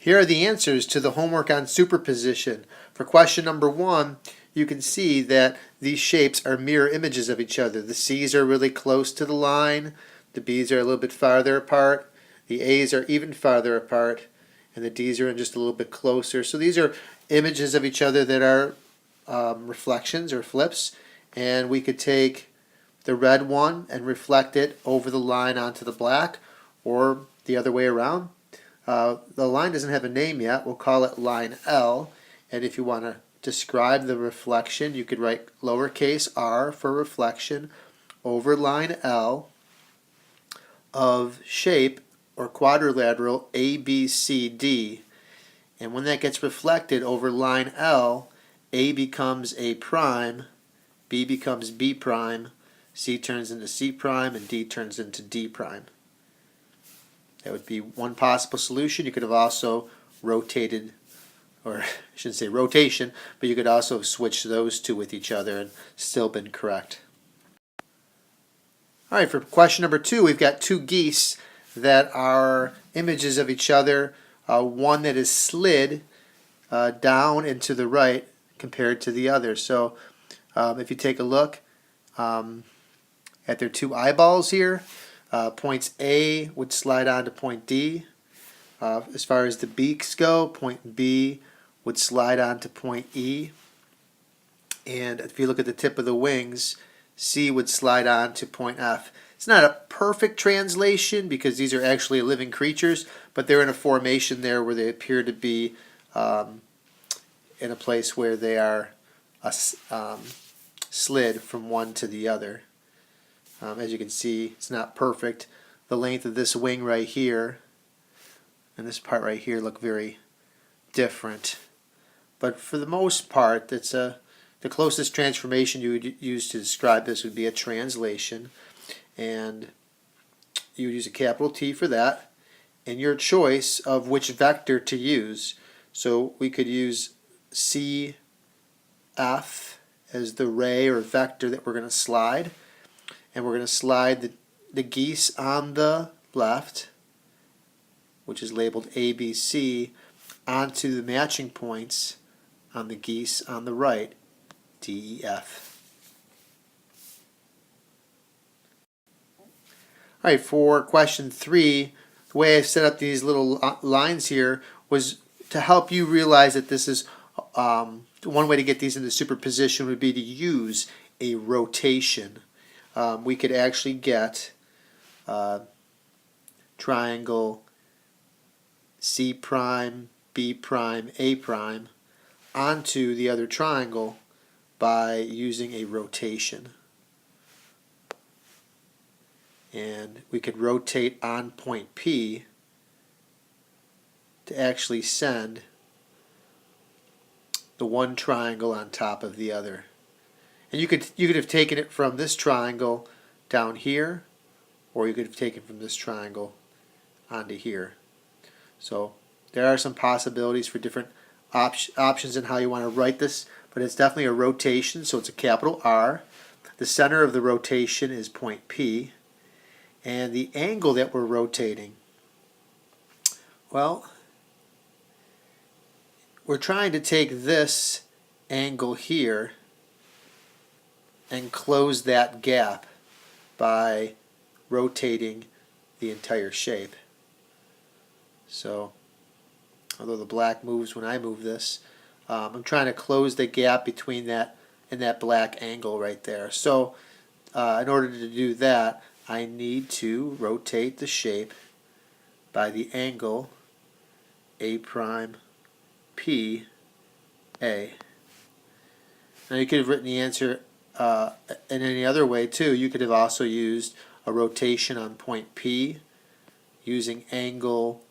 Here are the answers to the homework on superposition. For question number 1, you can see that these shapes are mirror images of each other. The C's are really close to the line, the B's are a little bit farther apart, the A's are even farther apart, and the D's are just a little bit closer. So these are images of each other that are reflections or flips, and we could take the red one and reflect it over the line onto the black, or the other way around. The line doesn't have a name yet. We'll call it line L, and if you want to describe the reflection, you could write lowercase r for reflection over line L of shape or quadrilateral ABCD. And when that gets reflected over line L, A becomes A prime, B becomes B prime, C turns into C prime, and D turns into D prime. That would be one possible solution. You could have also rotated, or I shouldn't say rotation, but you could also have switched those two with each other and still been correct. All right, for question number 2, we've got two geese that are images of each other. One that is slid down and to the right compared to the other. So if you take a look at their two eyeballs here, points A would slide on to point D. As far as the beaks go, point B would slide on to point E. And if you look at the tip of the wings, C would slide on to point F. It's not a perfect translation because these are actually living creatures, but they're in a formation there where they appear to be in a place where they are slid from one to the other. As you can see, it's not perfect. The length of this wing right here and this part right here look very different. But for the most part, it's the closest transformation you would use to describe this would be a translation. And you would use a capital T for that, and your choice of which vector to use. So we could use CF as the ray or vector that we're going to slide. And we're going to slide the geese on the left, which is labeled ABC, onto the matching points on the geese on the right, DEF. All right, for question 3, the way I set up these little lines here was to help you realize that this is one way to get these into superposition would be to use a rotation. We could actually get triangle C prime, B prime, A prime onto the other triangle by using a rotation. And we could rotate on point P to actually send the one triangle on top of the other. And you could have taken it from this triangle down here, or you could have taken from this triangle onto here. So there are some possibilities for different options in how you want to write this, but it's definitely a rotation, so it's a capital R. The center of the rotation is point P. And the angle that we're rotating, well, we're trying to take this angle here and close that gap by rotating the entire shape. So, although the black moves when I move this, I'm trying to close the gap between that and that black angle right there. So, in order to do that, I need to rotate the shape by the angle A prime P A. Now you could have written the answer in any other way too. You could have also used a rotation on point P using angle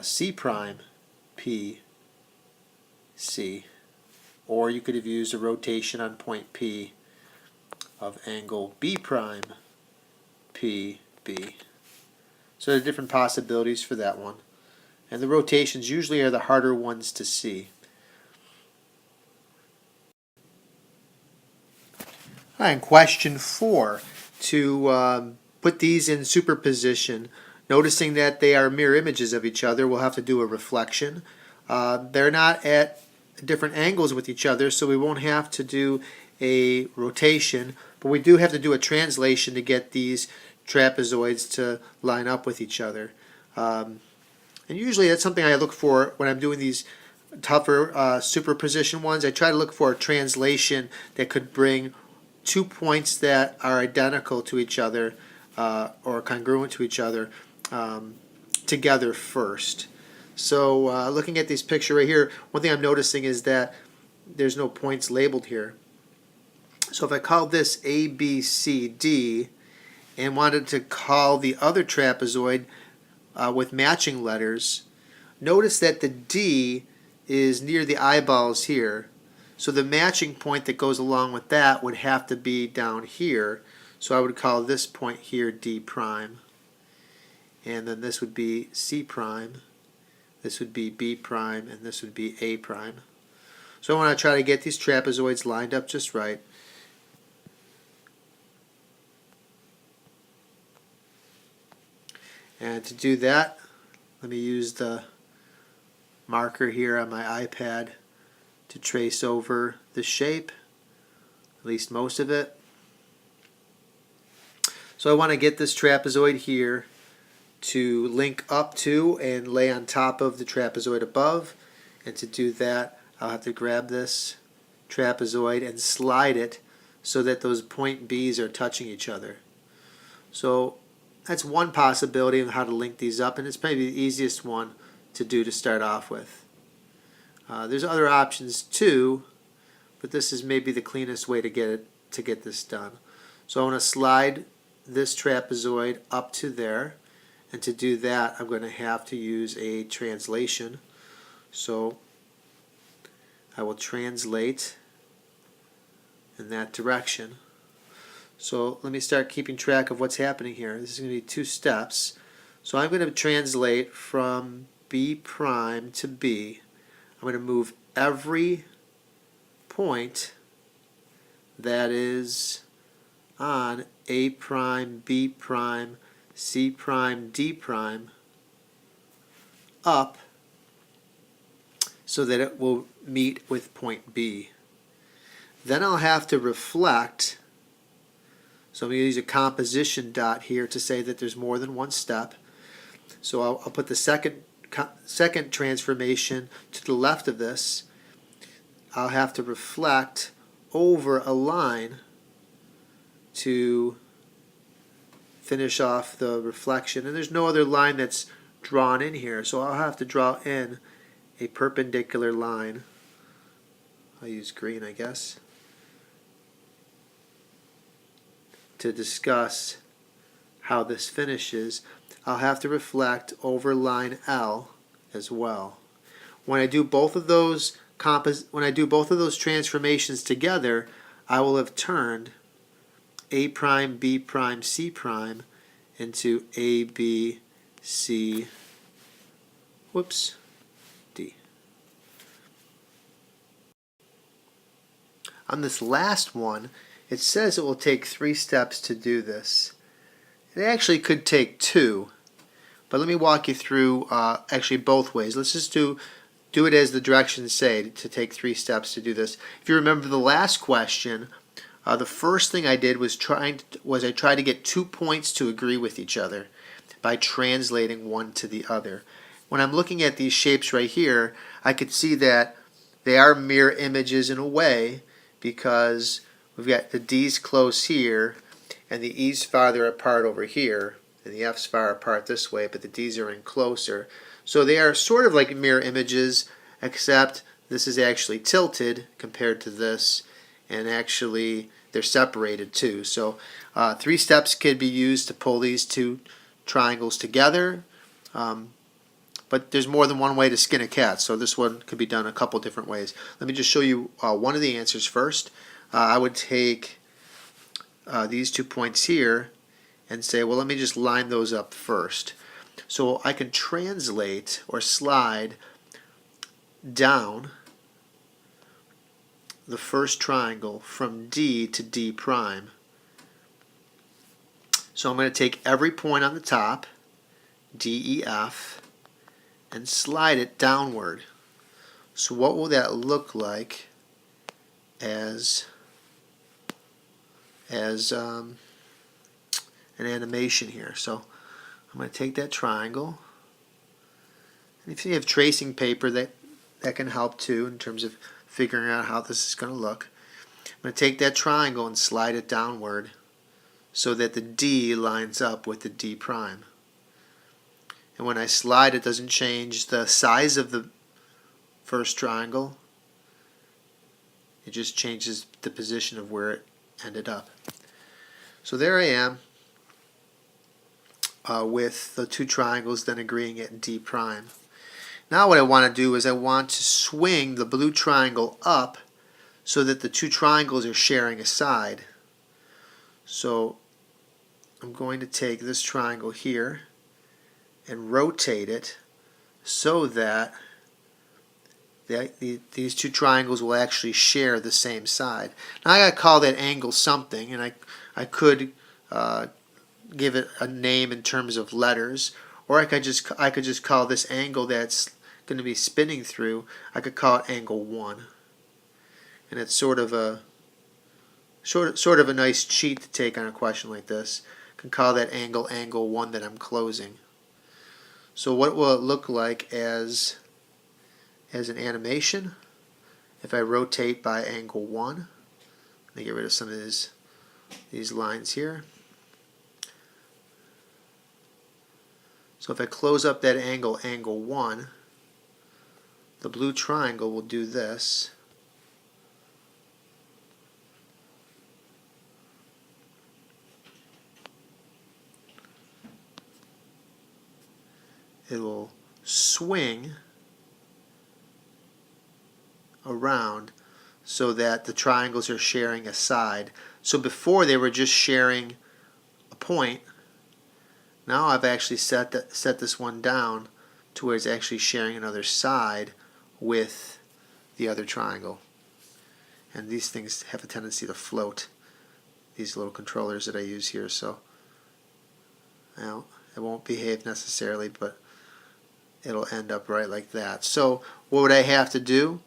C prime P C, or you could have used a rotation on point P of angle B prime P B. So there are different possibilities for that one, and the rotations usually are the harder ones to see. All right, question 4. To put these in superposition, Noticing that they are mirror images of each other, we'll have to do a reflection. They're not at different angles with each other, so we won't have to do a rotation, but we do have to do a translation to get these trapezoids to line up with each other. And usually that's something I look for when I'm doing these tougher superposition ones. I try to look for a translation that could bring 2 points that are identical to each other or congruent to each other together first. So looking at this picture right here, one thing I'm noticing is that there's no points labeled here. So if I call this A, B, C, D and wanted to call the other trapezoid with matching letters, notice that the D is near the eyeballs here. So the matching point that goes along with that would have to be down here. So I would call this point here D prime. And then this would be C prime. This would be B prime. And this would be A prime. So I want to try to get these trapezoids lined up just right. And to do that, let me use the marker here on my iPad to trace over the shape, at least most of it. So I want to get this trapezoid here to link up to and lay on top of the trapezoid above. And to do that, I'll have to grab this trapezoid and slide it so that those point B's are touching each other. So that's one possibility of how to link these up, and it's probably the easiest one to do to start off with. There's other options too, but this is maybe the cleanest way to get this done. So I want to slide this trapezoid up to there, and to do that I'm going to have to use a translation. So I will translate in that direction. So let me start keeping track of what's happening here. This is going to be 2 steps. So I'm going to translate from B prime to B. I'm going to move every point that is on A prime, B prime, C prime, D prime up so that it will meet with point B. Then I'll have to reflect. So I'm going to use a composition dot here to say that there's more than one step. So I'll put the second transformation to the left of this. I'll have to reflect over a line to finish off the reflection. And there's no other line that's drawn in here, so I'll have to draw in a perpendicular line. I'll use green, I guess, to discuss how this finishes. I'll have to reflect over line L as well. When I do both of those transformations together, I will have turned A prime, B prime, C prime into A, B, C, D. On this last one, it says it will take 3 steps to do this. It actually could take 2, but let me walk you through actually both ways. Let's just do it as the directions say, to take 3 steps to do this. If you remember the last question, the first thing I did was I tried to get 2 points to agree with each other by translating one to the other. When I'm looking at these shapes right here, I could see that they are mirror images in a way, because we've got the D's close here and the E's farther apart over here, and the F's far apart this way, but the D's are in closer. So they are sort of like mirror images, except this is actually tilted compared to this, and actually they're separated too. So 3 steps could be used to pull these 2 triangles together, but there's more than one way to skin a cat, so this one could be done a couple different ways. Let me just show you one of the answers first. I would take these 2 points here and say, well, let me just line those up first. So I can translate or slide down the first triangle from D to D prime. So I'm going to take every point on the top DEF and slide it downward. So what will that look like as an animation here? So I'm going to take that triangle, and if you have tracing paper, that can help too in terms of figuring out how this is going to look. I'm going to take that triangle and slide it downward so that the D lines up with the D prime. And when I slide, it doesn't change the size of the first triangle. It just changes the position of where it ended up. So there I am with the two triangles then agreeing at D prime. Now what I want to do is I want to swing the blue triangle up so that the two triangles are sharing a side. So I'm going to take this triangle here and rotate it so that these two triangles will actually share the same side. Now I got to call that angle something, and I could give it a name in terms of letters, or I could just call this angle that's going to be spinning through, I could call it angle 1. And it's sort of a nice cheat to take on a question like this. I can call that angle 1 that I'm closing. So what will it look like as an animation if I rotate by angle 1? Let me get rid of some of these lines here. So if I close up that angle 1, the blue triangle will do this. It will swing around so that the triangles are sharing a side. So before they were just sharing a point. Now I've actually set this one down to where it's actually sharing another side with the other triangle. And these things have a tendency to float, these little controllers that I use here, so well, it won't behave necessarily, but it'll end up right like that. So what would I have to do?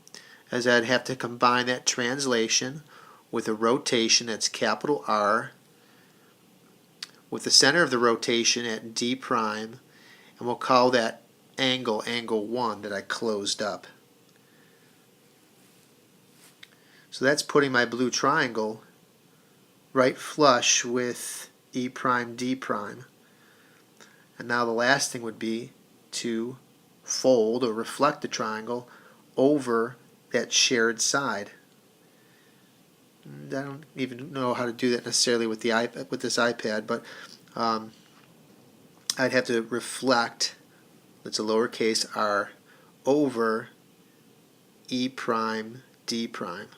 Is I'd have to combine that translation with a rotation that's capital R, with the center of the rotation at D prime, and we'll call that angle 1 that I closed up. So that's putting my blue triangle right flush with E prime D prime. And now the last thing would be to fold or reflect the triangle over that shared side. I don't even know how to do that necessarily with the with this iPad, but I'd have to reflect, that's a lowercase r, over E prime D prime.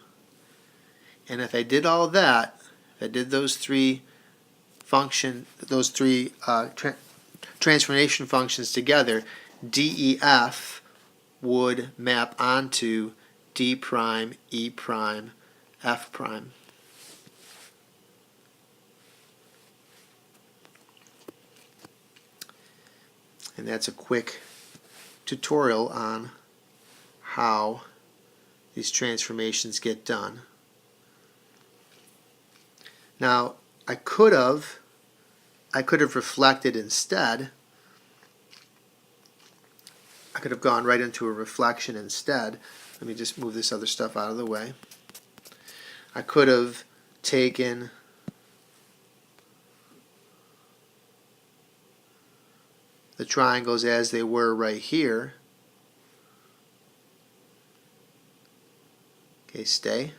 And if I did all that, if I did those three transformation functions together, DEF would map onto D prime, E prime, F prime. And that's a quick tutorial on how these transformations get done. Now, I could have reflected instead. I could have gone right into a reflection instead. Let me just move this other stuff out of the way. I could have taken the triangles as they were right here. Okay, stay.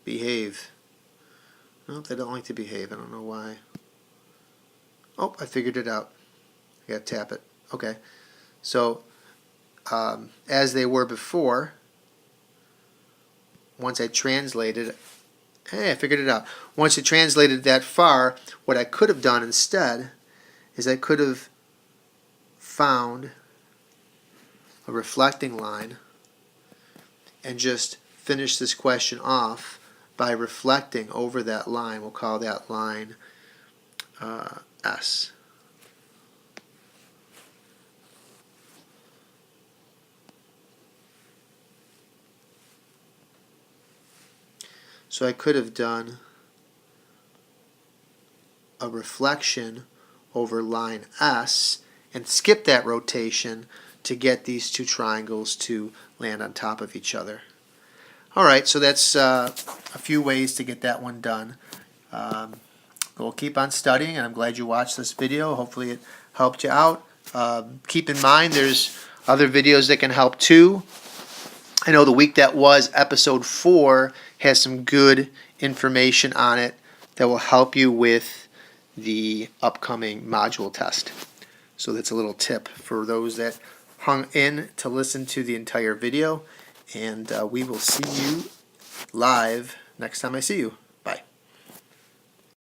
Behave. Nope, they don't like to behave. I don't know why. Oh, I figured it out. I gotta tap it. Okay. So, as they were before, once I translated, hey, I figured it out. Once I translated that far, what I could have done instead is I could have found a reflecting line and just finished this question off by reflecting over that line. We'll call that line S. So I could have done a reflection over line S and skip that rotation to get these two triangles to land on top of each other. Alright, so that's a few ways to get that one done. We'll keep on studying, and I'm glad you watched this video. Hopefully it helped you out. Keep in mind there's other videos that can help too. I know the week that was, episode 4, has some good information on it that will help you with the upcoming module test. So that's a little tip for those that hung in to listen to the entire video. And we will see you live next time I see you.